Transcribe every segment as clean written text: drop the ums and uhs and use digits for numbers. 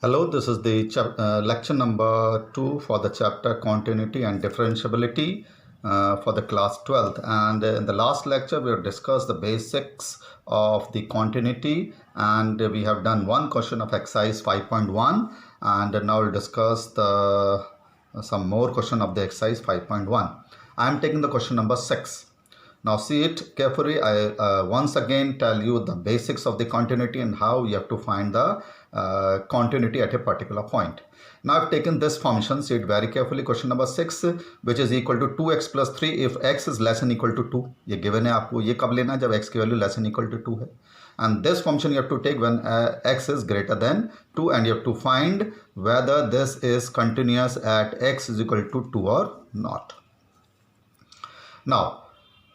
Hello, this is the lecture number 2 for the chapter Continuity and Differentiability for the class 12th. And in the last lecture, we have discussed the basics of the continuity, and we have done one question of exercise 5.1, and now we'll discuss some more question of the exercise 5.1. I am taking the question number 6. Now see it carefully. I once again tell you the basics of the continuity and how you have to find the continuity at a particular point. Now I've taken this function, see it very carefully, question number 6, which is equal to 2x plus 3 if x is less than equal to 2. ये given है आपको, ये कब लेना है जब x की value less than equal to 2 है. And this function you have to take when x is greater than 2, and you have to find whether this is continuous at x is equal to 2 or not. Now,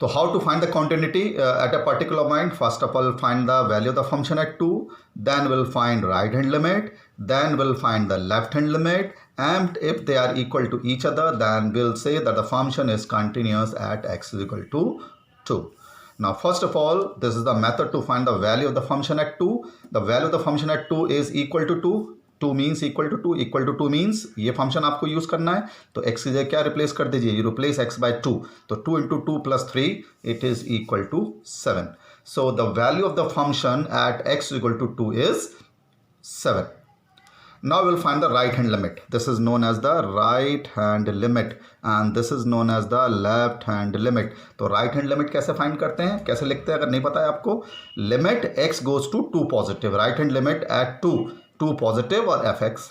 so how to find the continuity at a particular point? First of all, find the value of the function at 2, then we'll find right hand limit, then we'll find the left hand limit, and if they are equal to each other, then we'll say that the function is continuous at x is equal to 2. Now, first of all, this is the method to find the value of the function at 2. The value of the function at 2 is equal to 2. 2 means equal to 2 means ये function आपको use करना है, तो x की जगह क्या replace कर दीजिए, यू रिप्लेस x बाय 2, तो 2 into 2 plus 3 it is equal to 7. So the value of the function at x equal to 2 is 7. Now we'll find the right hand limit. This is known as the right hand limit and this is known as the left hand limit. तो right hand limit कैसे find करते हैं, कैसे लिखते हैं अगर नहीं पता है आपको, limit x goes to 2 positive, right hand limit at 2 positive और fx.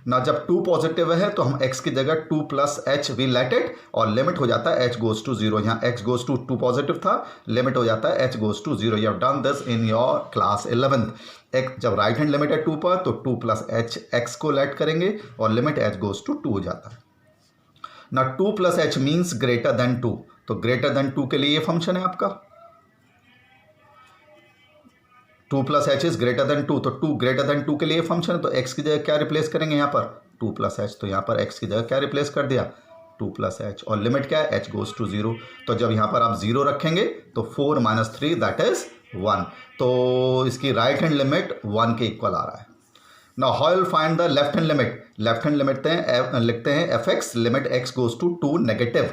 ना जब 2 पॉजिटिव है तो हम x की जगह 2 plus h we let it, और लिमिट हो जाता है h गोज टू 0. यहाँ x गोज टू 2 पॉजिटिव था, लिमिट हो जाता है h goes to 0. You have done this in your class 11th. एक जब राइट हैंड लिमिट है 2 पर तो 2 प्लस एच x को लेट करेंगे और लिमिट h गोज टू 2 हो जाता है. ना 2 plus H means greater than 2, तो ग्रेटर देन 2 के लिए ये फंक्शन है आपका. 2 plus h is greater than 2, तो 2 ग्रेटर देन 2 के लिए फंक्शन है, तो x की जगह क्या रिप्लेस करेंगे यहाँ पर 2 प्लस एच, तो यहाँ पर x की जगह क्या रिप्लेस कर दिया 2 प्लस एच, और लिमिट क्या है h गोज टू 0. तो जब यहाँ पर आप 0 रखेंगे तो 4 माइनस 3 दैट इज 1, तो इसकी राइट हैंड लिमिट 1 के इक्वल आ रहा है. Now how will find the left hand limit. Left hand limit लिखते हैं fx limit x goes to 2 negative,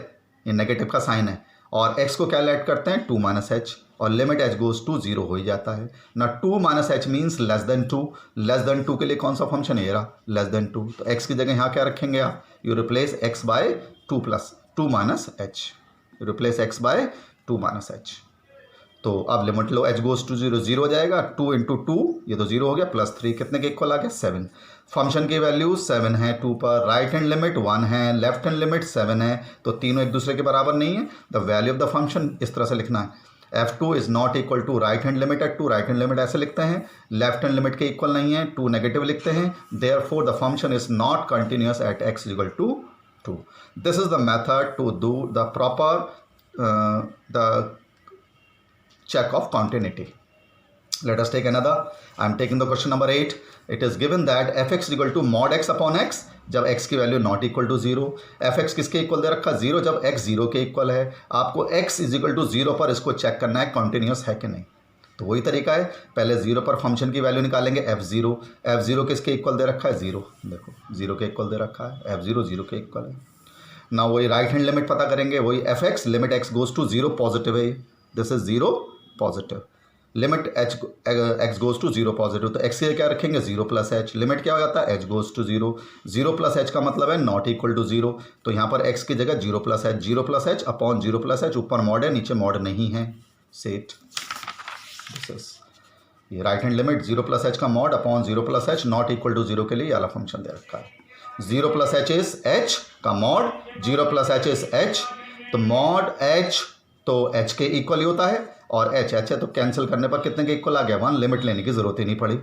ये नेगेटिव का साइन है, और x को क्या लेट करते हैं 2 माइनस एच, और लिमिट h गोज टू 0 हो ही जाता है ना. 2 minus h means less than 2, less than 2 के लिए कौन सा फंक्शन है, ये रहा लेस देन 2, तो x की जगह यहाँ क्या रखेंगे आप, you replace x by 2 plus 2 minus h, you replace x by 2 minus h. तो अब लिमिट लो h गोज टू 0, 0 हो जाएगा, 2 इंटू 2 ये तो 0 हो गया, प्लस 3 कितने के इक्वल आ गया 7. फंक्शन की वैल्यू 7 है 2 पर, राइट हैंड लिमिट 1 है, लेफ्ट हैंड लिमिट 7 है, तो तीनों एक दूसरे के बराबर नहीं है. The value of the function इस तरह से लिखना है, f2 is not equal to right hand limit at 2, right hand limit ऐसे लिखते हैं, लेफ्ट हैंड लिमिट के इक्वल नहीं है, 2 नेगेटिव लिखते हैं, therefore the function is not continuous at x equal to 2. This is the method to do the proper the check of continuity. Let us take another. I am taking the question number 8. It is given that fx is equal to mod x upon x जब x की value not equal to 0. fx किसके equal दे रखा 0, जब x 0 के equal है. आपको x is equal to 0 पर इसको चेक करना है कॉन्टिन्यूस है कि नहीं. तो वही तरीका है, पहले 0 पर फंक्शन की वैल्यू निकालेंगे f0. f0 किसके इक्वल दे रखा है 0, देखो 0 के इक्वल दे रखा है, f0 0 के इक्वल है ना. वही राइट हैंड लिमिट पता करेंगे, वही fx limit x goes to 0 positive है, this is 0 positive, limit x goes to 0 positive, तो x के क्या रखेंगे 0 प्लस एच, लिमिट क्या हो जाता है h goes to 0, 0 plus h का मतलब है नॉट इक्वल टू 0, तो यहाँ पर x की जगह 0 plus h upon 0 plus h, ऊपर मॉड है नीचे मॉड नहीं है, सेट दिस इज ये right hand limit 0 plus h का mod upon 0 plus h not equal to 0 के लिए वाला फंक्शन दे रखा है. 0 प्लस एच इज h का mod, 0 plus h is h, तो मॉड h तो h के इक्वल ही होता है, और h है तो कैंसिल करने पर कितने के इक्वल आ गया 1, लिमिट लेने की जरूरत ही नहीं पड़ी.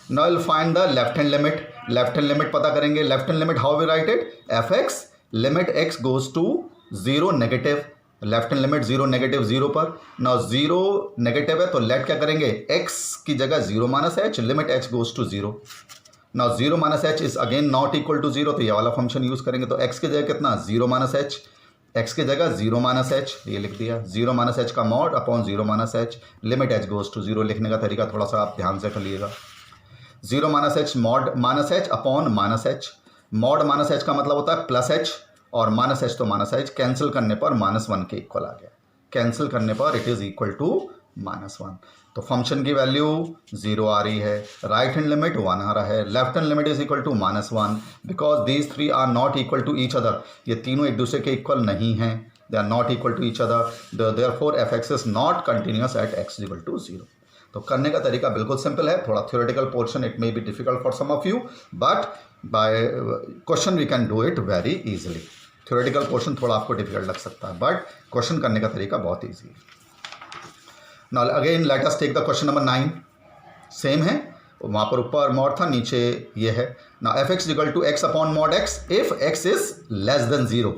Now will find the left hand limit. Left hand limit पता करेंगे, left hand limit how we write it, fx limit x goes to 0 negative, left hand limit 0 negative 0 पर. नाउ 0 नेगेटिव है तो लेट क्या करेंगे, x की जगह 0 minus h, limit h goes to 0. Now 0 minus h is again not equal to 0, तो ये वाला फंक्शन यूज करेंगे, तो x की जगह कितना 0 माइनस एच, x की जगह 0 माइनस एच ये लिख दिया, 0 माइनस एच का mod upon 0 minus h, limit h goes to 0. लिखने का तरीका थोड़ा सा आप ध्यान से कर लीजिएगा. Zero minus H mod minus h upon minus H. Mod minus h का मतलब होता है प्लस एच और माइनस एच तो माइनस एच, कैंसिल करने पर -1 के इक्वल आ गया। कैंसिल करने पर इट इज इक्वल टू -1। तो फंक्शन की वैल्यू 0 आ रही है, राइट हैंड लिमिट 1 आ रहा है, left hand limit is equal to -1 because these three are not equal to each other. ये तीनों एक दूसरे के इक्वल नहीं हैं, they are not equal to each other, therefore f x is not continuous at x equal to 0। तो करने का तरीका बिल्कुल सिंपल है, थोड़ा theoretical portion it may be difficult for some of you, but by question we can do it very easily. Theoretical portion थोड़ा आपको difficult लग सकता है, बट क्वेश्चन करने का तरीका बहुत ईजी है। Now again let us take the question number 9। Same है, वहाँ पर ऊपर मॉड था, नीचे ये है। Now f x equal to x upon mod x if x is less than 0।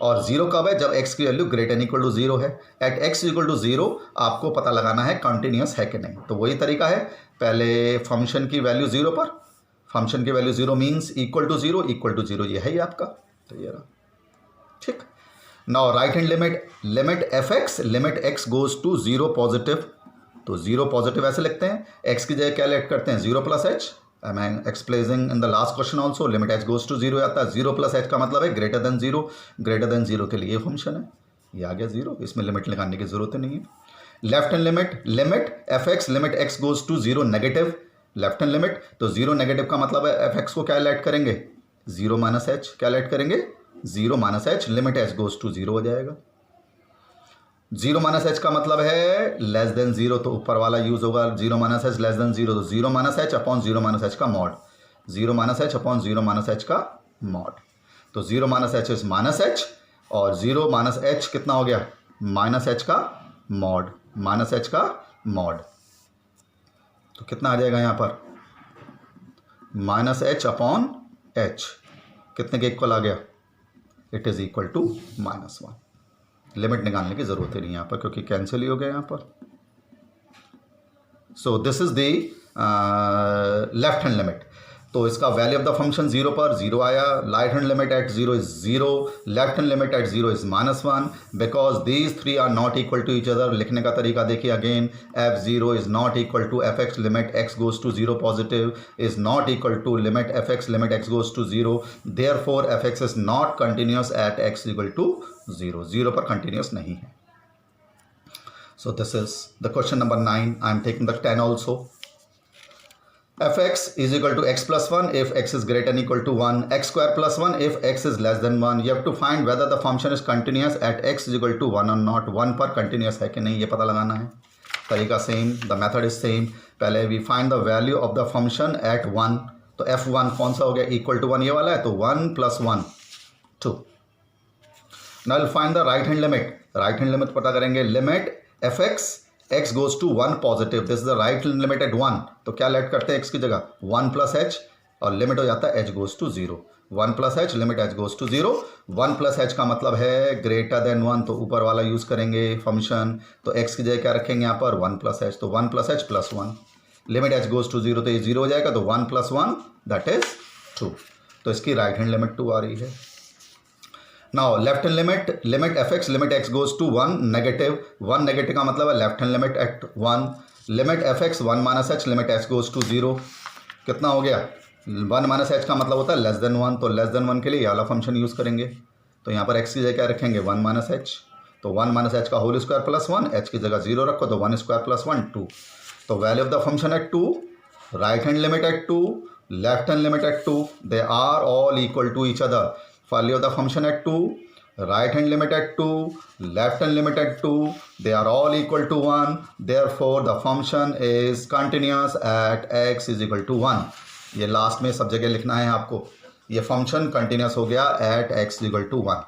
और 0 कब है? जब x की value greater than equal to 0 है। एट x इक्वल टू 0 आपको पता लगाना है कंटिन्यूस है कि नहीं। तो वही तरीका है, पहले फंक्शन की वैल्यू 0 पर, फंक्शन की वैल्यू 0 मीन्स इक्वल टू 0 ये है ही आपका, तो ये रहा, ठीक। Now right hand limit f x limit x goes to 0 positive. तो 0 पॉजिटिव ऐसे लिखते हैं, x की जगह क्या लेट करते हैं 0 plus h. I am explaining in the last question also, limit h goes to 0 आता है। 0 प्लस एच का मतलब है ग्रेटर देन 0, ग्रेटर देन 0 के लिए ये फंक्शन है, ये आ गया 0, इसमें लिमिट लगाने की जरूरत नहीं है। Left hand limit f x limit x goes to 0 negative. Left hand limit, तो 0 नेगेटिव का मतलब है एफ एक्स को क्या लेट करेंगे 0 माइनस एच, क्या लेट करेंगे 0 minus h, limit h goes to 0 हो जाएगा। 0 माइनस एच का मतलब है लेस देन 0, तो ऊपर वाला यूज होगा 0 माइनस एच लेस देन 0, तो 0 minus h upon 0 minus h का mod, 0 minus h upon 0 minus h का मॉड। तो 0 minus h is minus h और 0 माइनस एच कितना हो गया माइनस एच का मॉड, माइनस एच का मॉड। तो कितना आ जाएगा यहाँ पर माइनस एच अपॉन एच, कितने के इक्वल आ गया, it is equal to -1। Limit निकालने की जरूरत ही नहीं यहाँ पर क्योंकि कैंसिल ही हो गया यहाँ पर। सो this is the left hand limit. तो इसका वैल्यू ऑफ द फंक्शन 0 पर 0 आया, right hand limit at 0 is 0, left hand limit at 0 is -1 because these three are not equal to each other. लिखने का तरीका देखिए again, f0 is not equal to f x limit x goes to 0 positive is not equal to limit f x limit x goes to 0, therefore f x is not continuous at x equal to 0, 0 पर continuous नहीं है। So this is the question number 9। I am taking the 10 also. F x is equal to x plus 1 if x is greater than equal to 1, x square plus 1 if x is less than 1. You have to find whether the function is continuous at x is equal to 1 or not. 1 पर continuous है कि नहीं ये पता लगाना है। तरीका same, the method is same. पहले we find the value of the function at 1। तो f1 कौन सा हो गया इक्वल टू 1 ये वाला है, तो 1 plus 1 2। Now will find the right hand limit. Right hand limit पता करेंगे, limit f x x goes to 1 positive, this is the right limit at 1। तो क्या लेट करते हैं x की जगह 1 प्लस एच और लिमिट हो जाता है h goes to 0, 1 plus h limit h goes to 0। 1 plus h का मतलब है ग्रेटर देन 1, तो ऊपर वाला यूज करेंगे फंक्शन, तो x की जगह क्या रखेंगे यहाँ पर 1 प्लस एच, तो 1 plus h plus 1, limit h goes to 0 तो ये 0 हो जाएगा, तो 1 प्लस 1 दैट इज 2। तो इसकी राइट हैंड लिमिट 2 आ रही है। Now left hand limit f x limit x goes to 1 negative, 1 negative का मतलब है left hand limit at 1, limit f x 1 minus h limit x goes to 0, कितना हो गया 1 माइनस एच का मतलब होता है लेस देन 1, तो लेस देन 1 के लिए ये वाला फंक्शन यूज़ करेंगे। तो यहाँ पर x की जगह क्या रखेंगे 1 माइनस एच, तो 1 माइनस एच का होल स्क्वायर प्लस 1, एच की जगह 0 रखो तो 1 स्क्वायर प्लस 1 2। तो value of the function at 2, right hand limit at 2, left hand limit at 2, they are all equal to each other. Value of the function at 2, right hand limit at 2, left hand limit at 2, they are all equal to 1, therefore the function is continuous at x is equal to 1। ये last में सब जगह लिखना है आपको, ये function continuous हो गया at x is equal to 1।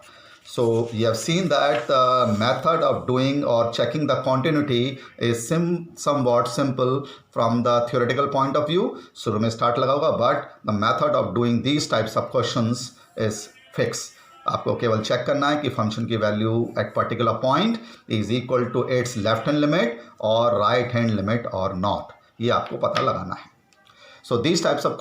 So you have seen that the method of doing or checking the continuity is somewhat simple from the theoretical point of view। शुरू में स्टार्ट लगा होगा, but the method of doing these types of questions is fixed। आपको केवल check करना है कि function की value at particular point is equal to its left hand limit और राइट हैंड लिमिट और नॉट, ये आपको पता लगाना है। So these types of